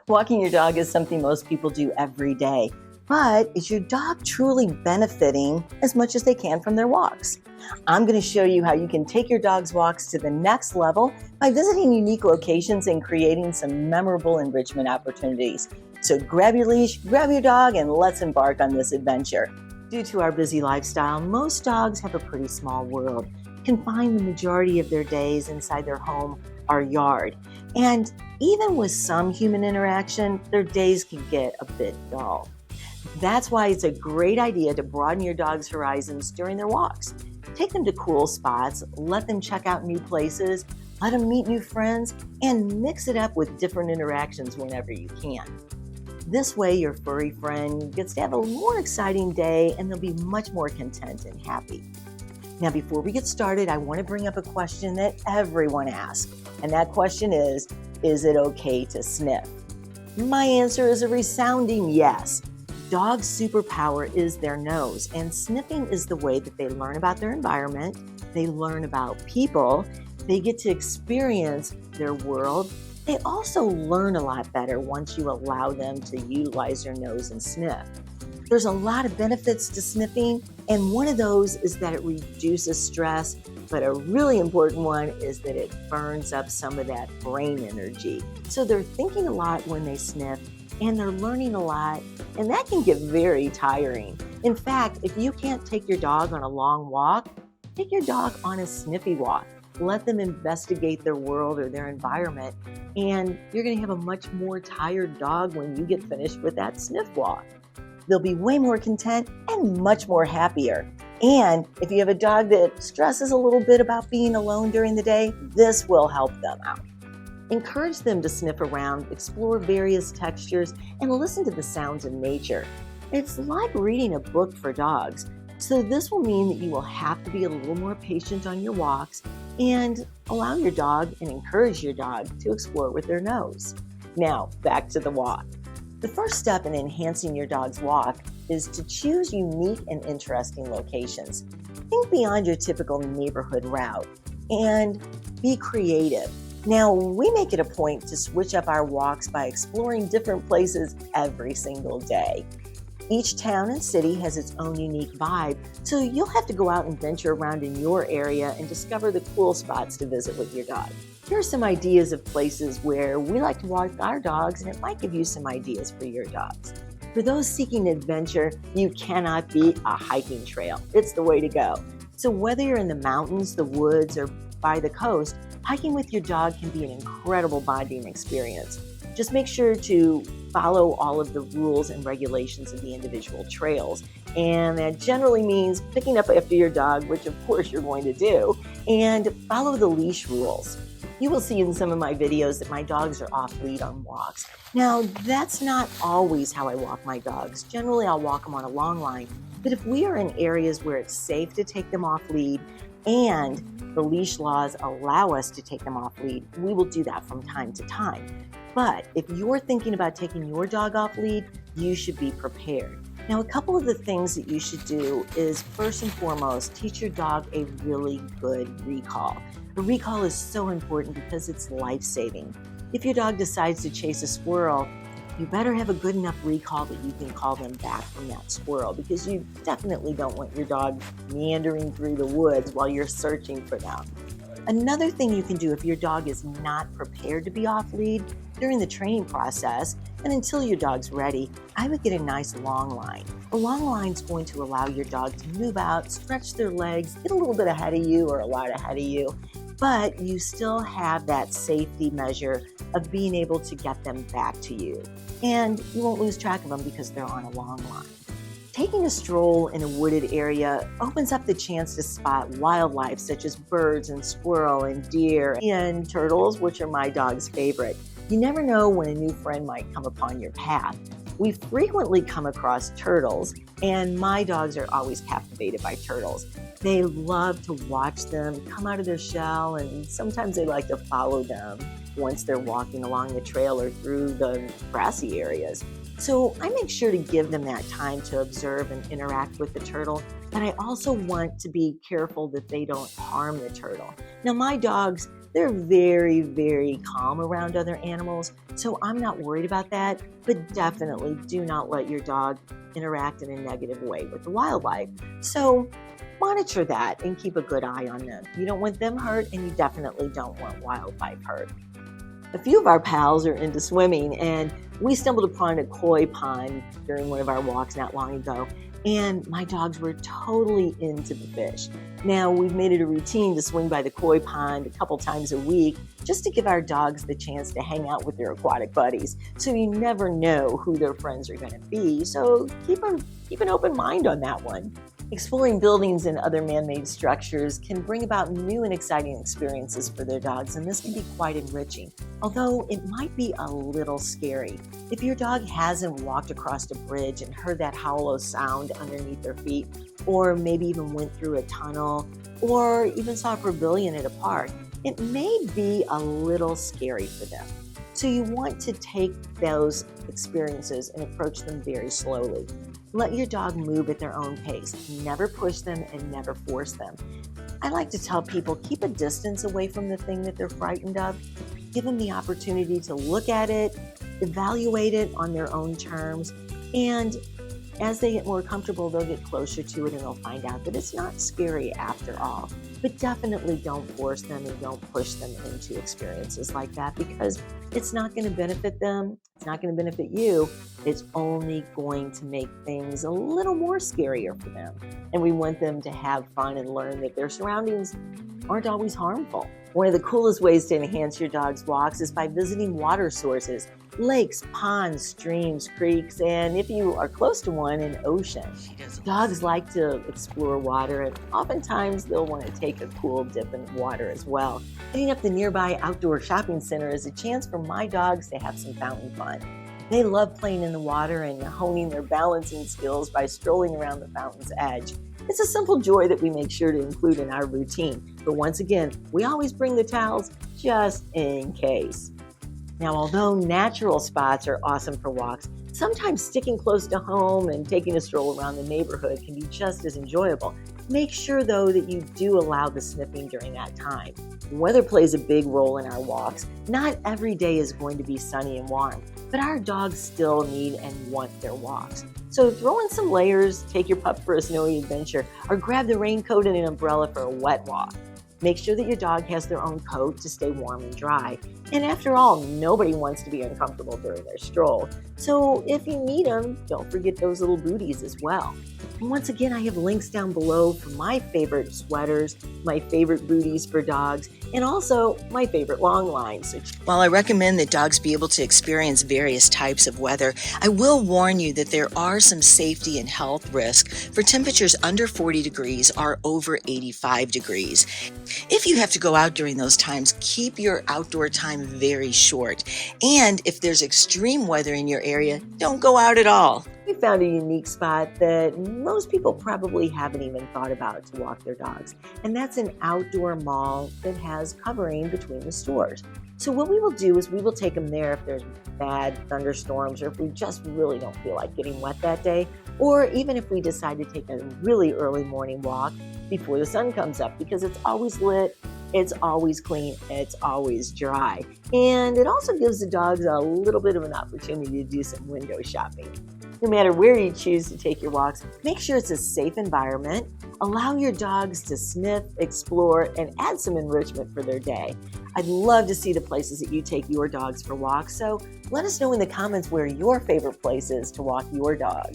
Walking your dog is something most people do every day. But is your dog truly benefiting as much as they can from their walks? I'm going to show you how you can take your dog's walks to the next level by visiting unique locations and creating some memorable enrichment opportunities. So grab your leash, grab your dog, and let's embark on this adventure. Due to our busy lifestyle, most dogs have a pretty small world, confined the majority of their days inside their home or yard. And even with some human interaction, their days can get a bit dull. That's why it's a great idea to broaden your dog's horizons during their walks. Take them to cool spots, let them check out new places, let them meet new friends, and mix it up with different interactions whenever you can. This way, your furry friend gets to have a more exciting day and they'll be much more content and happy. Now, before we get started, I want to bring up a question that everyone asks, and that question is it okay to sniff? My answer is a resounding yes. Dogs' superpower is their nose, and sniffing is the way that they learn about their environment, they learn about people, they get to experience their world. They also learn a lot better once you allow them to utilize their nose and sniff. There's a lot of benefits to sniffing, and one of those is that it reduces stress, but a really important one is that it burns up some of that brain energy. So they're thinking a lot when they sniff, and they're learning a lot, and that can get very tiring. In fact, if you can't take your dog on a long walk, take your dog on a sniffy walk. Let them investigate their world or their environment, and you're going to have a much more tired dog when you get finished with that sniff walk. They'll be way more content and much more happier. And if you have a dog that stresses a little bit about being alone during the day, this will help them out. Encourage them to sniff around, explore various textures, and listen to the sounds of nature. It's like reading a book for dogs. So this will mean that you will have to be a little more patient on your walks and allow your dog and encourage your dog to explore with their nose. Now, back to the walk. The first step in enhancing your dog's walk is to choose unique and interesting locations. Think beyond your typical neighborhood route and be creative. Now, we make it a point to switch up our walks by exploring different places every single day. Each town and city has its own unique vibe, so you'll have to go out and venture around in your area and discover the cool spots to visit with your dog. Here are some ideas of places where we like to walk our dogs, and it might give you some ideas for your dogs. For those seeking adventure, you cannot beat a hiking trail. It's the way to go. So whether you're in the mountains, the woods, or by the coast, hiking with your dog can be an incredible bonding experience. Just make sure to follow all of the rules and regulations of the individual trails. And that generally means picking up after your dog, which of course you're going to do, and follow the leash rules. You will see in some of my videos that my dogs are off lead on walks. Now, that's not always how I walk my dogs. Generally, I'll walk them on a long line. But if we are in areas where it's safe to take them off lead and the leash laws allow us to take them off lead, we will do that from time to time. But if you're thinking about taking your dog off lead, you should be prepared. Now, a couple of the things that you should do is, first and foremost, teach your dog a really good recall. A recall is so important because it's life-saving. If your dog decides to chase a squirrel, you better have a good enough recall that you can call them back from that squirrel, because you definitely don't want your dog meandering through the woods while you're searching for them. Another thing you can do if your dog is not prepared to be off lead during the training process and until your dog's ready, I would get a nice long line. A long line's going to allow your dog to move out, stretch their legs, get a little bit ahead of you or a lot ahead of you, but you still have that safety measure of being able to get them back to you. And you won't lose track of them because they're on a long line. Taking a stroll in a wooded area opens up the chance to spot wildlife such as birds and squirrel and deer and turtles, which are my dog's favorite. You never know when a new friend might come upon your path. We frequently come across turtles, and my dogs are always captivated by turtles. They love to watch them come out of their shell, and sometimes they like to follow them once they're walking along the trail or through the grassy areas. So I make sure to give them that time to observe and interact with the turtle, but I also want to be careful that they don't harm the turtle. Now, my dogs They're very, very calm around other animals, so I'm not worried about that, but definitely do not let your dog interact in a negative way with the wildlife. So monitor that and keep a good eye on them. You don't want them hurt, and you definitely don't want wildlife hurt. A few of our pals are into swimming, and we stumbled upon a koi pond during one of our walks not long ago, and my dogs were totally into the fish. Now, we've made it a routine to swing by the koi pond a couple times a week just to give our dogs the chance to hang out with their aquatic buddies. So you never know who their friends are going to be, so keep an open mind on that one. Exploring buildings and other man-made structures can bring about new and exciting experiences for their dogs, and this can be quite enriching, although it might be a little scary. If your dog hasn't walked across a bridge and heard that hollow sound underneath their feet, or maybe even went through a tunnel, or even saw a pavilion at a park, it may be a little scary for them. So you want to take those experiences and approach them very slowly. Let your dog move at their own pace. Never push them and never force them. I like to tell people, keep a distance away from the thing that they're frightened of. Give them the opportunity to look at it, evaluate it on their own terms, and as they get more comfortable, they'll get closer to it and they'll find out that it's not scary after all. But definitely don't force them and don't push them into experiences like that, because it's not going to benefit them. It's not going to benefit you. It's only going to make things a little more scarier for them. And we want them to have fun and learn that their surroundings aren't always harmful. One of the coolest ways to enhance your dog's walks is by visiting water sources, lakes, ponds, streams, creeks, and if you are close to one, an ocean. Dogs like to explore water, and oftentimes they'll want to take a cool dip in water as well. Hitting up the nearby outdoor shopping center is a chance for my dogs to have some fountain fun. They love playing in the water and honing their balancing skills by strolling around the fountain's edge. It's a simple joy that we make sure to include in our routine. But once again, we always bring the towels just in case. Now, although natural spots are awesome for walks, sometimes sticking close to home and taking a stroll around the neighborhood can be just as enjoyable. Make sure, though, that you do allow the sniffing during that time. Weather plays a big role in our walks. Not every day is going to be sunny and warm, but our dogs still need and want their walks. So throw in some layers, take your pup for a snowy adventure, or grab the raincoat and an umbrella for a wet walk. Make sure that your dog has their own coat to stay warm and dry. And after all, nobody wants to be uncomfortable during their stroll. So if you need them, don't forget those little booties as well. And once again, I have links down below for my favorite sweaters, my favorite booties for dogs, and also my favorite long lines. While I recommend that dogs be able to experience various types of weather, I will warn you that there are some safety and health risks for temperatures under 40 degrees or over 85 degrees. If you have to go out during those times, keep your outdoor time very short. And if there's extreme weather in your area, don't go out at all. We found a unique spot that most people probably haven't even thought about to walk their dogs, and that's an outdoor mall that has covering between the stores. So what we will do is we will take them there if there's bad thunderstorms, or if we just really don't feel like getting wet that day, or even if we decide to take a really early morning walk before the sun comes up, because it's always lit, it's always clean, it's always dry. And it also gives the dogs a little bit of an opportunity to do some window shopping. No matter where you choose to take your walks, make sure it's a safe environment. Allow your dogs to sniff, explore, and add some enrichment for their day. I'd love to see the places that you take your dogs for walks, so let us know in the comments where your favorite place is to walk your dog.